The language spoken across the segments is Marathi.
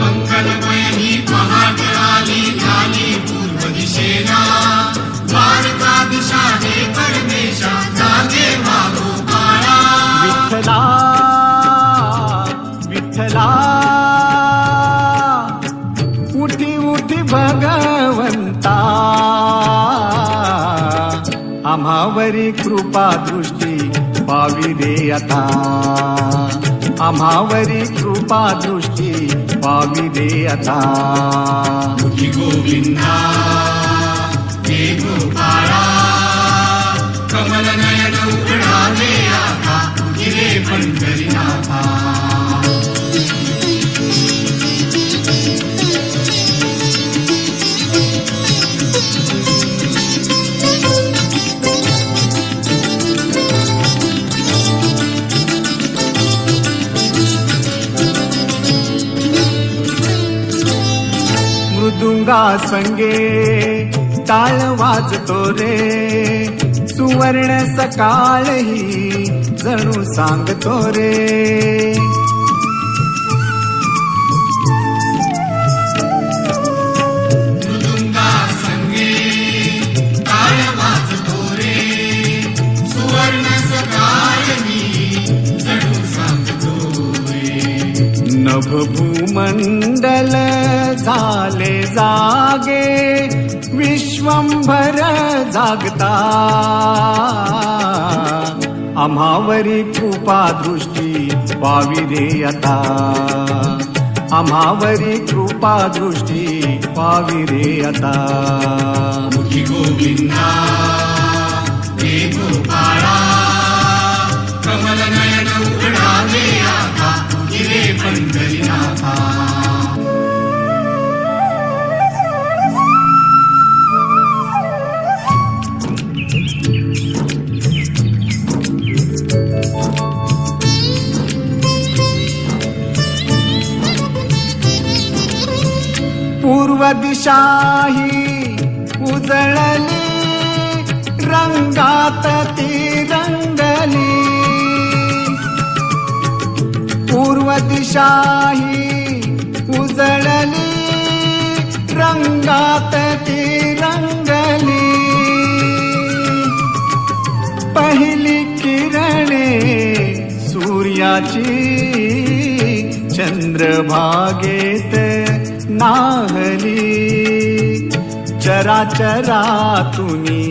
मंगलमय ही पहाट आली झाली पूर्व दिशेला द्वारका दिशा हे परमेशा जागे वागो काळा विठ्ठला विठ्ठला उठी उठी भगवंता आम्हावरी कृपा दृष्टी पावी रे आता आम्हावरी कृपा दृष्टी पावी रे आता उठी गोविंदा हे गोपाळा कमल नयन उघडावे आता उठी रे पंढरीनाथा मृदुंगा संगे टाळ वाजतो रे सुवर्ण सकाळ ही जणू सांगतो रे मृदुंगा संगे टाळ वाजतो रे सुवर्ण सकाळ ही जणू सांगतो रे नभभूमंडल झाले जागे विश्वंभर जागता आम्हावरी कृपा दृष्टी पावी रे आता आम्हावरी कृपा दृष्टी पावी रे आता उठी गोविंदा हे गोपाळा कमल नयन उघडावे आता उठी रे पंढरीनाथा पूर्व दिशा ही उजळली रंगात ती रंगली पूर्व दिशा ही उजळली रंगात ती रंगली पहिली किरणे सूर्याची चंद्रभागेत नाहली चराचरातुनी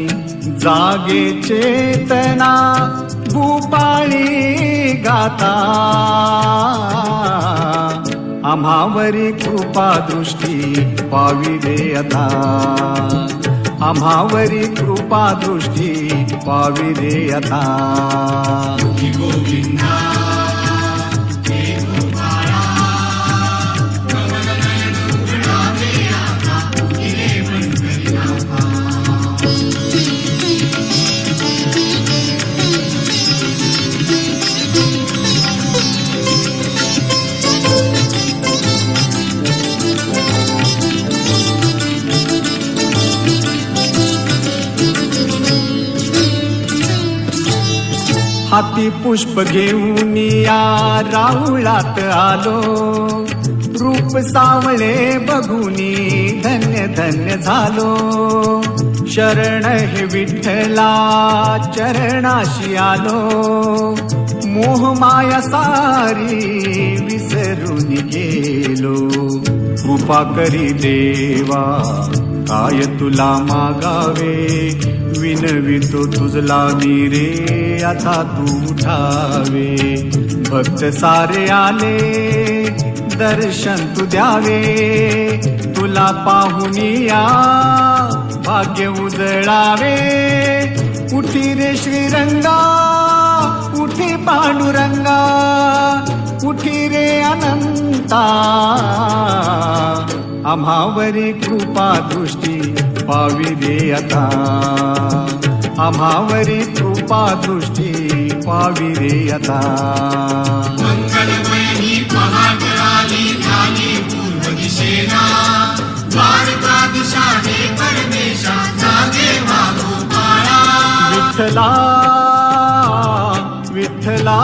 जागे चेतना भूपाळी गाता आम्हावरी कृपा दृष्टी पावी रे आता आम्हावरी कृपा दृष्टी पावी रे आता उठी गोविंदा हे गोपाळा कमल नयन उघडावे आता उठी रे पंढरीनाथा हाती पुष्प घेऊन या राहुळात आलो रूप सावळे बघुनी धन्य धन्य झालो शरण हे विठ्ठला चरणाशी आलो मोह माया सारी विसरून गेलो कृपा करी देवा काय तुला मागावे विनवितो तुझला मी रे आता तू उठावे भक्त सारे आले दर्शन तू द्यावे तुला पाहुनिया भाग्य उजळावे उठी रे श्रीरंगा उठी पांडुरंगा उठी रे अनंता आम्हावरी कृपा दृष्टी पावी रे आता आम्हावरी कृपा दृष्टी पावी रे आता मंगलमय ही पहाट आली झाली पूर्व दिशेला द्वारका दिशा हे परमेशा जागे वागो काळा विठ्ठला विठ्ठला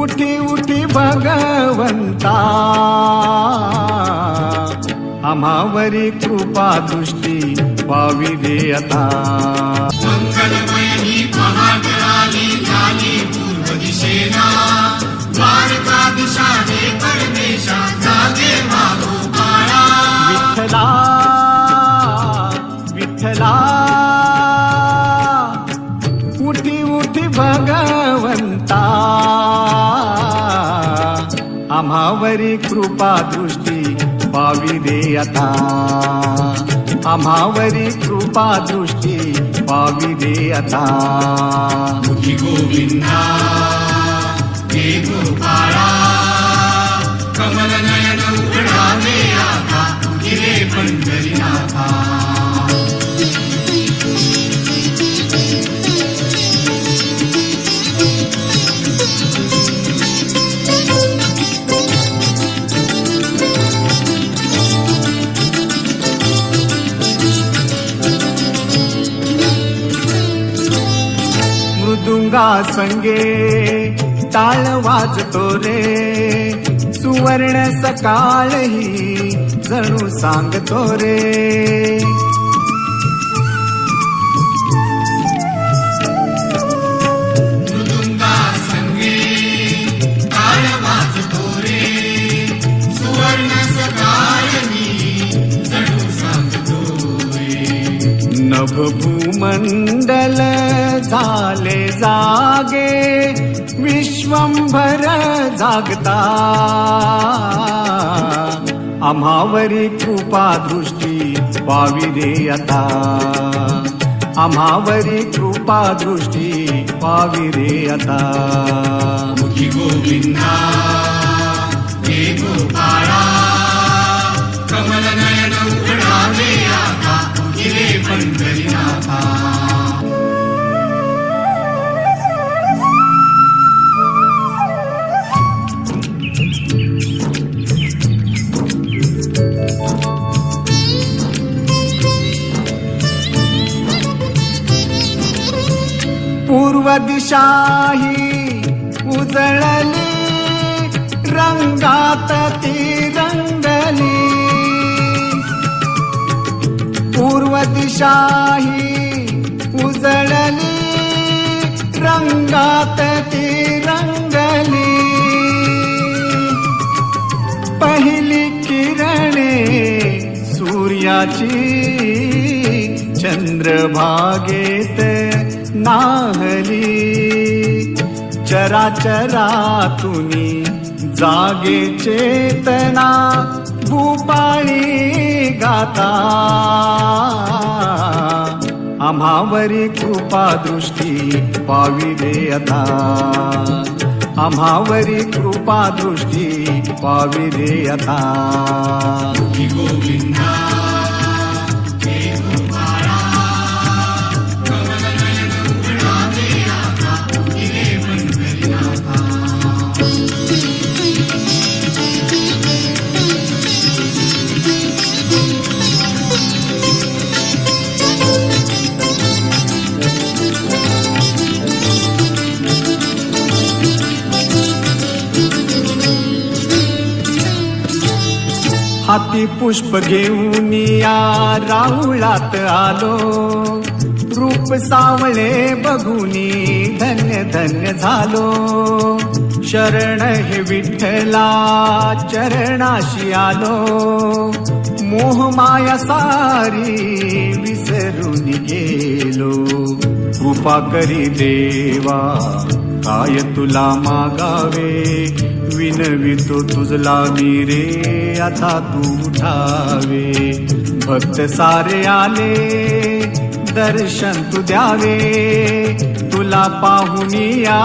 उठी उठी भगवंता भगवंता आम्हावरी कृपा दृष्टी पावी दे आता. मंगलमय ही पहाट आली झाली पूर्व दिशेला द्वारका दिशा हे परमेशा जागे वागो बाळा. विठ्ठला विठ्ठला उठी उठी भगवंता आम्हावरी कृपा दृष्टी पावी दे आता. आम्हावरी कृपा दृष्टी पावी दे आता. उठी गोविंदा हे गोपाळा कमल नयन उघडावे आता उठी रे पंढरीनाथा. मृदुंगा संगे टाळ वाजतो रे सुवर्ण सकाळ ही जणू सांगतो रे. मृदुंगा संगे टाळ वाजतो रे सुवर्ण सकाळ ही जणू सांगतो रे. नभभूमंडल झाले जागे विश्वंभर जागता आम्हावरी कृपा दृष्टी पावी रे आता. आम्हावरी कृपा दृष्टी पावी रे आता. उठी गोविंदा हे गोपाळा कमल नयन उघडावे आता उठी रे पंढरीनाथा. पूर्व दिशा ही उजळली रंगात ती रंगली. पूर्व दिशा ही उजळली रंगात ती रंगली. पहिली किरणे सूर्याची चंद्रभागेत नाहली. चराचरातुनी जागे चेतना भूपाळी गाता आम्हावरी कृपा दृष्टी पावी दे आता. आम्हावरी कृपा दृष्टी पावी दे आता. उठी गोविंदा हे गोपाळा कमल नयन उघडावे आता उठी रे पंढरीनाथा. हाती पुष्प घेऊन या राहुळात आलो. रूप सावळे बघुनी धन्य धन्य झालो. शरण हे विठ्ठला चरणाशी आलो. मोहमाया सारी विसरून गेलो. कृपा करी देवा काय तुला मागावे. विनवितो तुझला मी रे आता तू उठावे. भक्त सारे आले दर्शन तू द्यावे. तुला पाहुनिया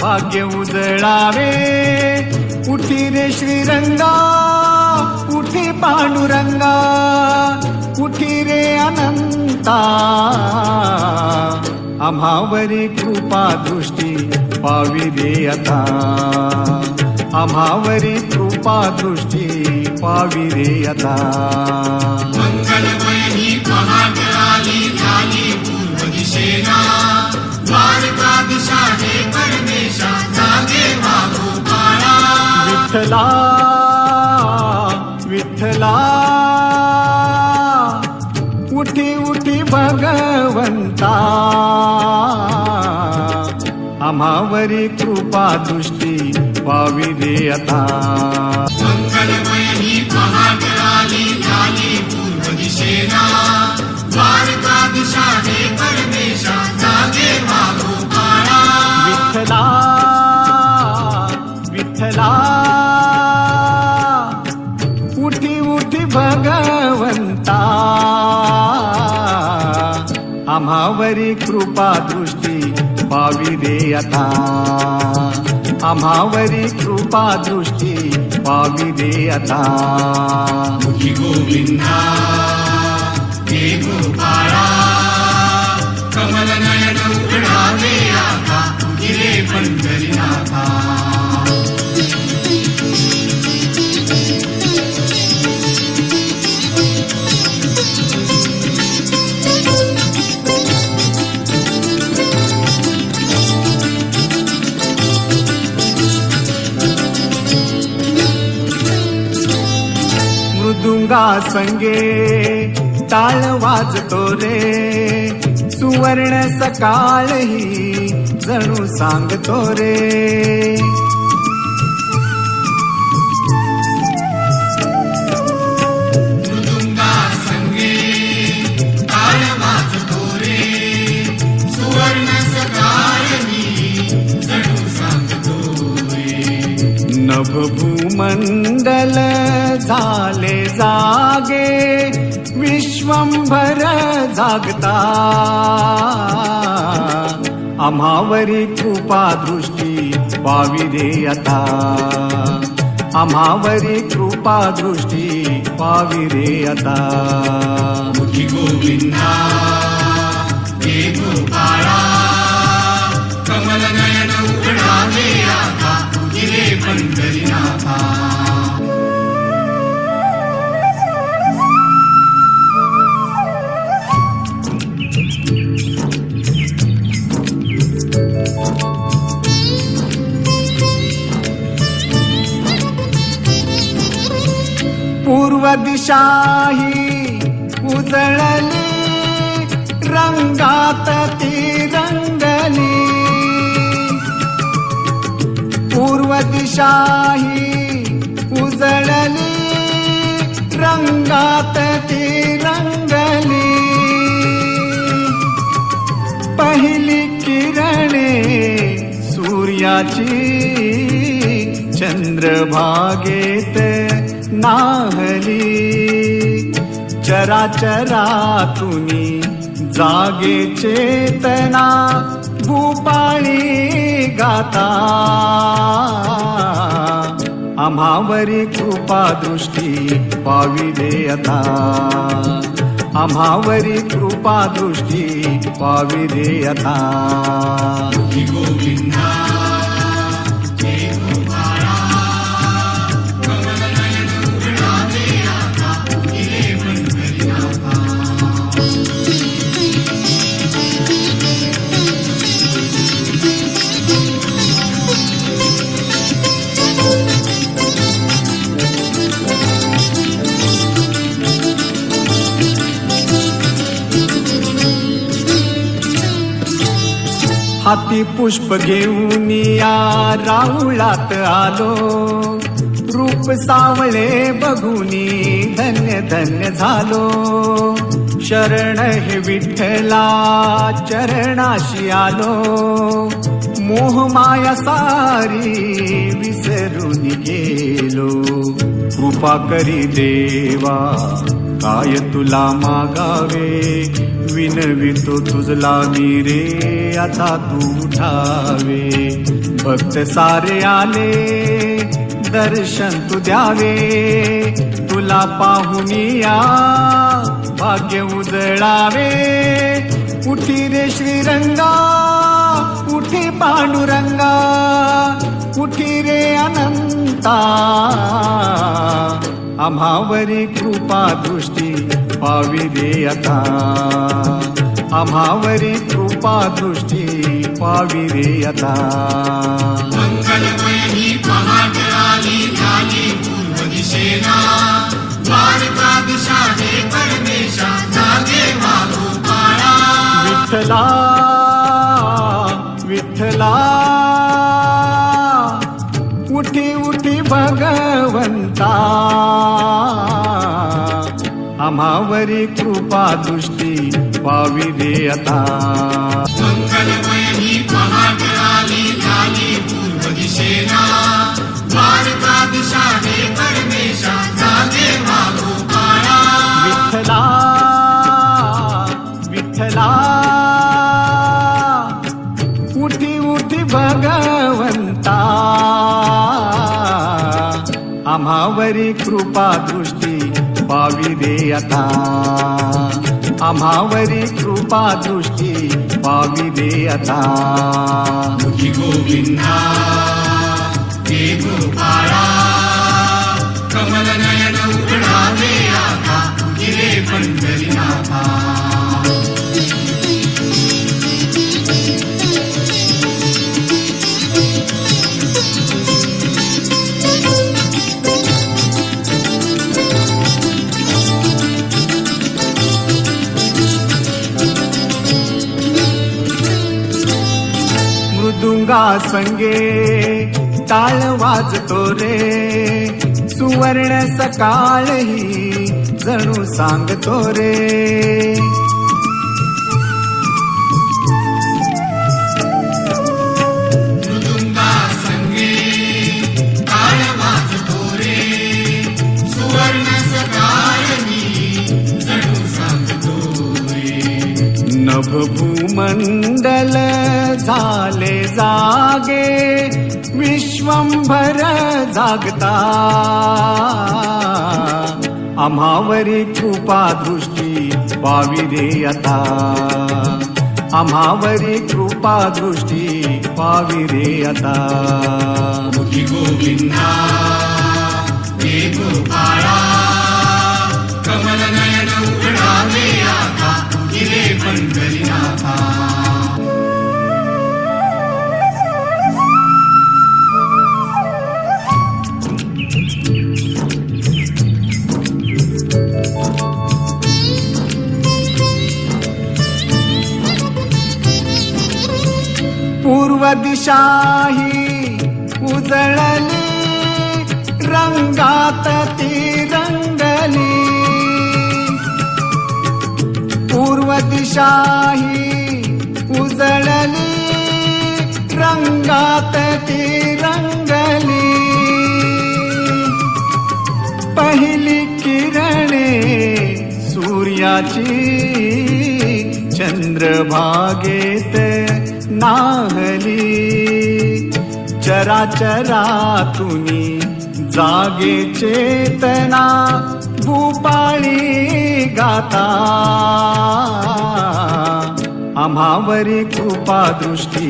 भाग्य उजळावे. उठी रे श्रीरंगा उठी पांडुरंगा उठी रे अनंता. आम्हावरी कृपा दृष्टी पावी दे आता. आम्हावरी कृपा दृष्टी पावी दे आता. मंगलमय ही पहाट आली झाली पूर्व दिशेला द्वारका दिशा हे परमेशा जागे वागो बाळा. विठ्ठला विठ्ठला उठी उठी भगवंता आम्हावरी कृपा दृष्टी व्हावी रे आता मंगलमय ही पहाट आली झाली पूर्व दिशेला द्वारका दिशा हे परमेशा जागे वागो काळा विठ्ठला विठ्ठला उठी उठी भगवंता आम्हावरी कृपा दृष्टी व्हावी रे आता आम्हावरी कृपा दृष्टी व्हावी रे आता मुखी गोविंदा हे गोपाळा कमल नयन उघडावे आता गिरे पंढरीनाथा मृदुंगा संगे टाळ वाजतो रे सुवर्ण सकाळ ही जणू सांगतो रे मृदुंगा संगे टाळ वाजतो रे सुवर्ण सकाळ ही जणू सांगतो रे नभभूमंडल झाले जागे विश्वंभर जागता आम्हावरी कृपा दृष्टी व्हावी रे आता आम्हावरी कृपा दृष्टी व्हावी रे आता मुखी गोविंदा हे गोपाळा कमल नयन उघडावे आता गिरे पंढरीनाथा पूर्व दिशा ही उजळली रंगात ती रंगली पूर्व दिशा ही उजळली रंगात ती रंगली पहिली किरणे सूर्याची चंद्रभागेत नाहली चराचरातुनी जागे चेतना भूपाळी गाता आम्हावरी कृपा दृष्टी व्हावी रे आता आम्हावरी कृपा दृष्टी व्हावी रे आता मुखी गोविंदा हे गोपाळा कमल नयन उघडावे आता गिरे पंढरीनाथा हाती पुष्प घेऊन या राऊळात आलो रूप सावळे बघुनी धन्य धन्य झालो शरण हे विठ्ठला चरणाशी आलो मोह माया सारी विसरून गेलो कृपा करी देवा काय तुला मागावे विनवितो तुझला मी रे आता तू उठावे भक्त सारे आले दर्शन तू द्यावे तुला पाहुनिया भाग्य उजळावे उठी रे श्रीरंगा उठी पांडुरंगा उठी रे अनंता आम्हावरी कृपा दृष्टी व्हावी रे आता आम्हावरी कृपा दृष्टी व्हावी रे आता मंगलमय ही पहाट आली झाली पूर्व दिशेला द्वारका दिशा हे परमेशा जागे वागो काळा विठ्ठला विठ्ठला उठी उठी भगवंता आम्हावरी कृपा दृष्टी पावी रे आता मंगलमय ही पहाट आली झाली पूर्व दिशेला द्वारका दिशा हे परमेशा जागे वागो काळा विठ्ठला विठ्ठला उठी उठी भगवंता आम्हावरी कृपा दृष्टी पावी रे आता आम्हावरी कृपा दृष्टी पावी रे आता तुझी गोविंदा हे गोपाळा कमल नयन उघडावे आता तुझी रे पंढरीनाथा मृदुंगा संगे टाळ वाजतो रे सुवर्ण सकाळ ही जणू सांगतो रे मृदुंगा संगे टाळ वाजतो रे सुवर्ण सकाळ ही जणू सांगतो रे नभभूमंडल झाले जागे विश्वंभर जागता आम्हावरी कृपा दृष्टी पावी रे आता आम्हावरी कृपा दृष्टी पावी रे आता तुझी गोविंदा हे गोपाळा कमल नयन उघडावे आता तुझी रे पंढरीनाथा पूर्व दिशा ही उजळली रंगात ती रंगली पूर्व दिशा ही उजळली रंगात ती रंगली पहिली किरणे सूर्याची चंद्रभागेत नाहली चराचरातुनी जागे चेतना भूपाळी गाता आम्हावरी कृपा दृष्टी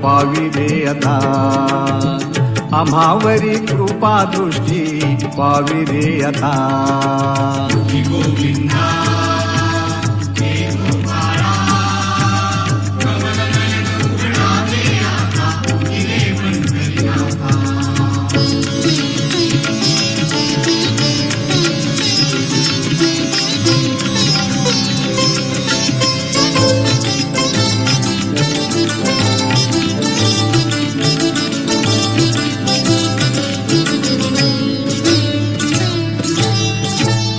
पावी रे आता आम्हावरी कृपा दृष्टी पावी रे आता तुझी गोविंदा हे गोपाळा कमल नयन उघडावे आता तुझी रे पंढरीनाथा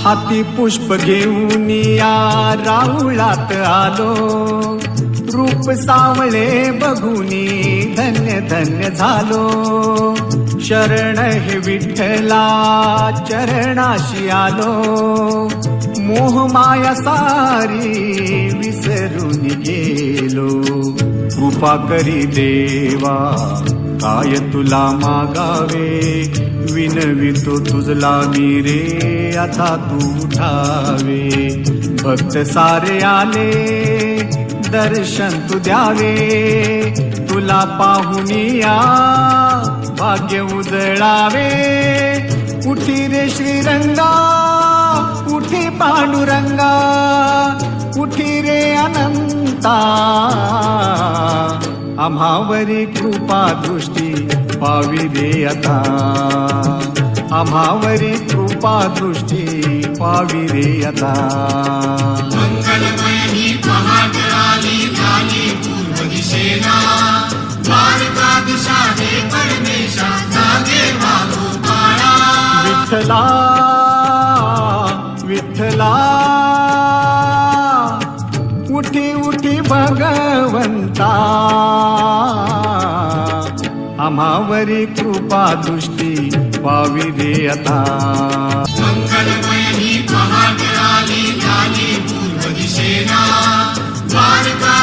हाती पुष्प घेऊन या राऊळात आलो रूप सावळे बघुनी धन्य धन्य झालो शरण हे विठ्ठला चरणाशी आलो मोह माया सारी विसरून गेलो कृपा करी देवा काय तुला मागावे विनवितो तुझला मी रे आता तू उठावे भक्त सारे आले दर्शन तू द्यावे तुला पाहुनिया भाग्य उजळावे उठी रे श्रीरंगा उठी पांडुरंगा उठी रे अनंता आम्हावरी कृपा दृष्टी पावी रे आता आम्हावरी कृपा दृष्टी पावी रे आता मंगलमय ही पहाट आली झाली पूर्व दिशेला द्वारका दिशा हे परमेशा जागे वागो काळा विठ्ठला विठ्ठला उठी उठी भगवंता आम्हावरी कृपा दृष्टी पावी रे आता मंगलमय ही पहाट आली झाली पूर्व दिशेला द्वारका